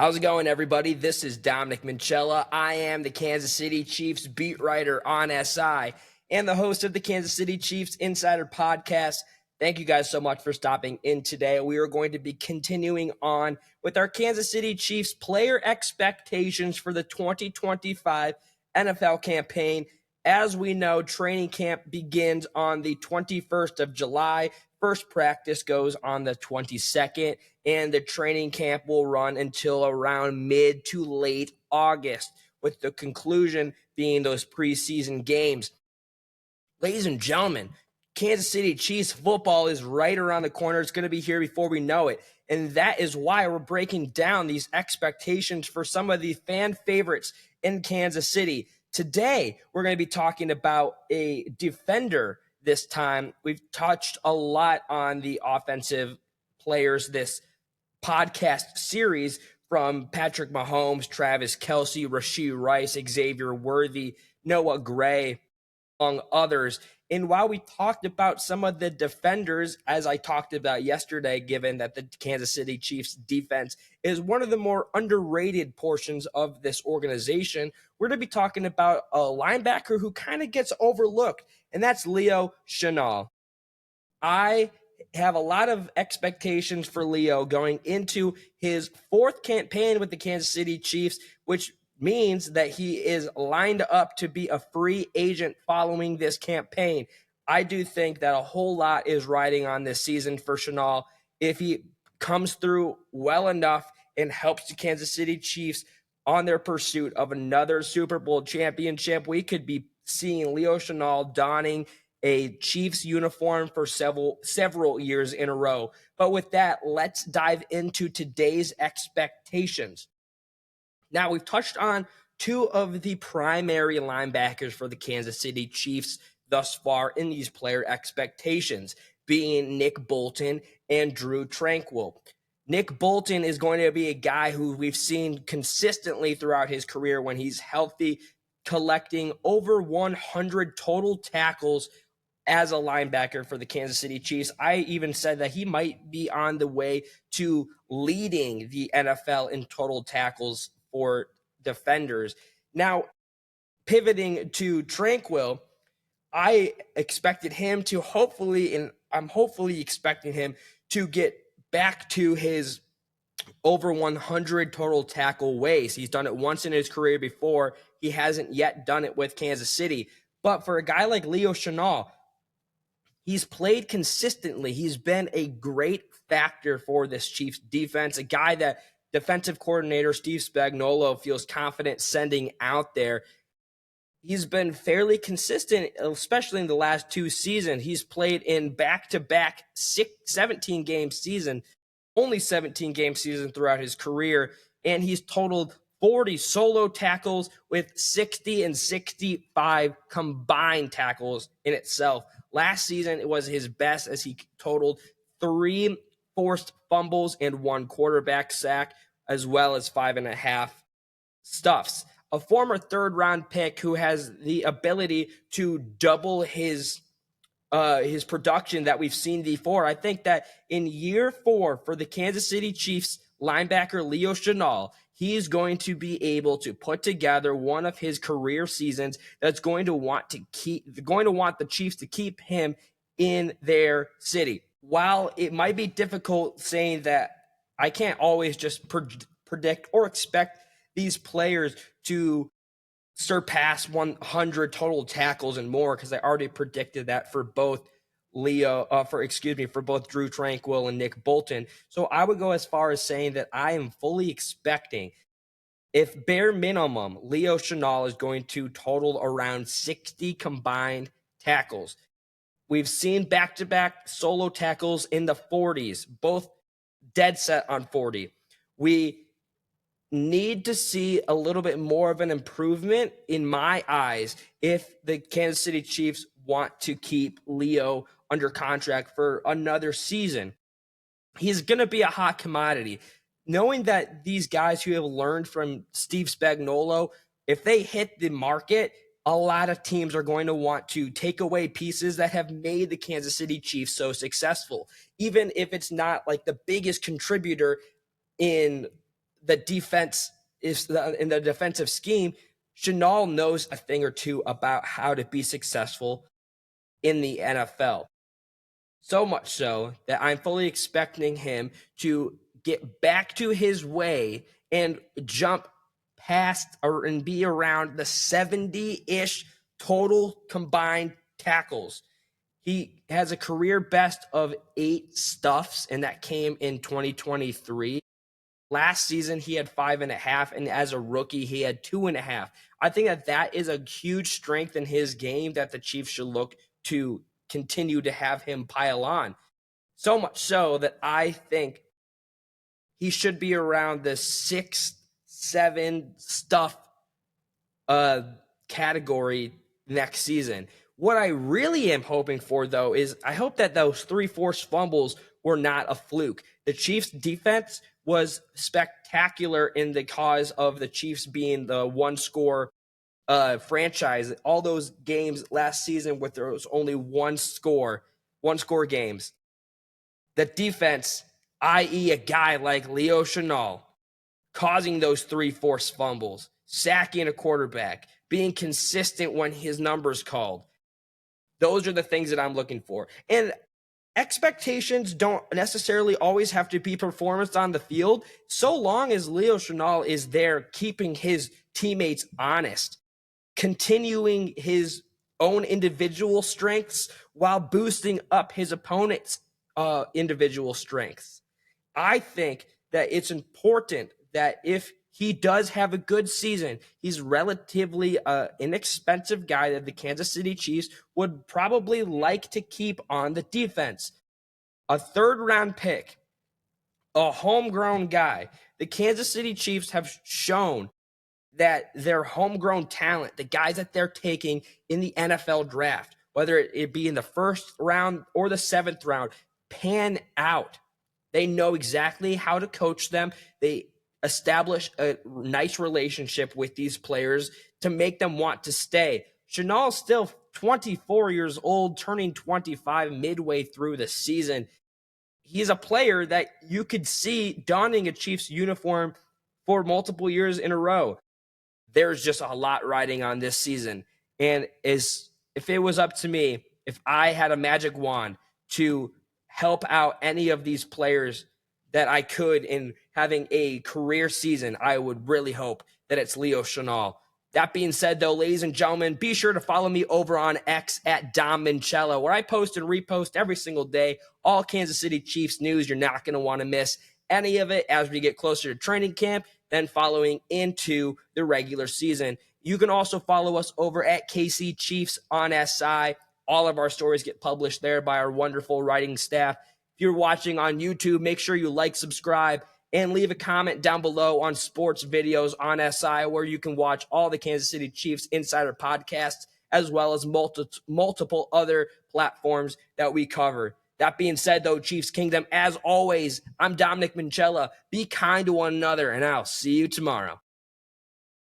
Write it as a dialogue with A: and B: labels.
A: How's it going, everybody? This is Dominic Minchella. I am the Kansas City Chiefs beat writer on SI and the host of the Kansas City Chiefs Insider Podcast. Thank you guys so much for stopping in today. We are going to be continuing on with our Kansas City Chiefs player expectations for the 2025 NFL campaign. As we know, training camp begins on the 21st of July. First practice goes on the 22nd, and the training camp will run until around mid to late August, with the conclusion being those preseason games. Ladies and gentlemen, Kansas City Chiefs football is right around the corner. It's going to be here before we know it. And that is why we're breaking down these expectations for some of the fan favorites in Kansas City. Today, we're going to be talking about a defender this time. We've touched a lot on the offensive players this podcast series, from Patrick Mahomes, Travis Kelce, Rashee Rice, Xavier Worthy, Noah Gray, among others. And while we talked about some of the defenders, as I talked about yesterday, given that the Kansas City Chiefs defense is one of the more underrated portions of this organization, we're going to be talking about a linebacker who kind of gets overlooked, and that's Leo Chenal. I have a lot of expectations for Leo going into his fourth campaign with the Kansas City Chiefs, which means that he is lined up to be a free agent following this campaign. I do think that a whole lot is riding on this season for Chenal. If he comes through well enough and helps the Kansas City Chiefs on their pursuit of another Super Bowl championship, we could be seeing Leo Chenal donning a Chiefs uniform for several years in a row. But with that, let's dive into today's expectations. Now, we've touched on two of the primary linebackers for the Kansas City Chiefs thus far in these player expectations, being Nick Bolton and Drue Tranquill. Nick Bolton is going to be a guy who we've seen consistently throughout his career when he's healthy, collecting over 100 total tackles as a linebacker for the Kansas City Chiefs. I even said that he might be on the way to leading the NFL in total tackles for defenders. Now, pivoting to Tranquill, I expected him to I'm hopefully expecting him to get back to his over 100 total tackle ways. He's done it once in his career before. He hasn't yet done it with Kansas City. But for a guy like Leo Chenal, he's played consistently. He's been a great factor for this Chiefs defense, a guy that defensive coordinator Steve Spagnuolo feels confident sending out there. He's been fairly consistent, especially in the last two seasons. He's played in back-to-back 17-game season, only 17-game season throughout his career, and he's totaled 40 solo tackles with 60 and 65 combined tackles in itself. Last season, it was his best, as he totaled 3 forced fumbles and 1 quarterback sack, as well as 5.5 stuffs. A former third-round pick who has the ability to double his production that we've seen before. I think that in year 4 for the Kansas City Chiefs linebacker Leo Chenal, he is going to be able to put together one of his career seasons that's going to want the Chiefs to keep him in their city. While it might be difficult saying that, I can't always just predict or expect these players to surpass 100 total tackles and more, because I already predicted that for both for both Drue Tranquill and Nick Bolton. So I would go as far as saying that I am fully expecting, if bare minimum, Leo Chenal is going to total around 60 combined tackles. We've seen back-to-back solo tackles in the 40s, both dead set on 40. We need to see a little bit more of an improvement, in my eyes, if the Kansas City Chiefs want to keep Leo under contract for another season. He's going to be a hot commodity. Knowing that these guys who have learned from Steve Spagnuolo, if they hit the market, a lot of teams are going to want to take away pieces that have made the Kansas City Chiefs so successful, even if it's not like the biggest contributor in the defense is in the defensive scheme, Chenal knows a thing or two about how to be successful in the NFL. So much so that I'm fully expecting him to get back to his way and jump past and be around the 70-ish total combined tackles. He has a career best of 8 stuffs, and that came in 2023. Last season, he had 5.5, and as a rookie, he had 2.5. I think that is a huge strength in his game that the Chiefs should look to continue to have him pile on. So much so that I think he should be around the 6, 7 stuff category next season. What I really am hoping for, though, is I hope that those 3 forced fumbles were not a fluke. The Chiefs' defense was spectacular in the cause of the Chiefs being the one-score franchise. All those games last season with there was only one-score games. The defense, i.e. a guy like Leo Chenal, causing those 3 forced fumbles, sacking a quarterback, being consistent when his number's called. Those are the things that I'm looking for. And expectations don't necessarily always have to be performance on the field, so long as Leo Chenal is there keeping his teammates honest, continuing his own individual strengths while boosting up his opponent's individual strengths. I think that it's important that if he does have a good season, he's relatively inexpensive guy that the Kansas City Chiefs would probably like to keep on the defense. A 3rd-round pick, a homegrown guy. The Kansas City Chiefs have shown that their homegrown talent, the guys that they're taking in the NFL draft, whether it be in the 1st round or the 7th round, pan out. They know exactly how to coach them. They establish a nice relationship with these players to make them want to stay. Chenal's still 24 years old, turning 25 midway through the season. He's a player that you could see donning a Chiefs uniform for multiple years in a row. There's just a lot riding on this season. And if it was up to me, if I had a magic wand to help out any of these players that I could in having a career season, I would really hope that it's Leo Chenal. That being said, though, ladies and gentlemen, be sure to follow me over on X at Dom Minchella, where I post and repost every single day all Kansas City Chiefs news. You're not going to want to miss any of it as we get closer to training camp, then following into the regular season. You can also follow us over at KC Chiefs on SI. All of our stories get published there by our wonderful writing staff. If you're watching on YouTube, make sure you like, subscribe, and leave a comment down below on sports videos on SI, where you can watch all the Kansas City Chiefs Insider podcasts, as well as multiple other platforms that we cover. That being said, though, Chiefs Kingdom, as always, I'm Dominic Minchella. Be kind to one another, and I'll see you tomorrow.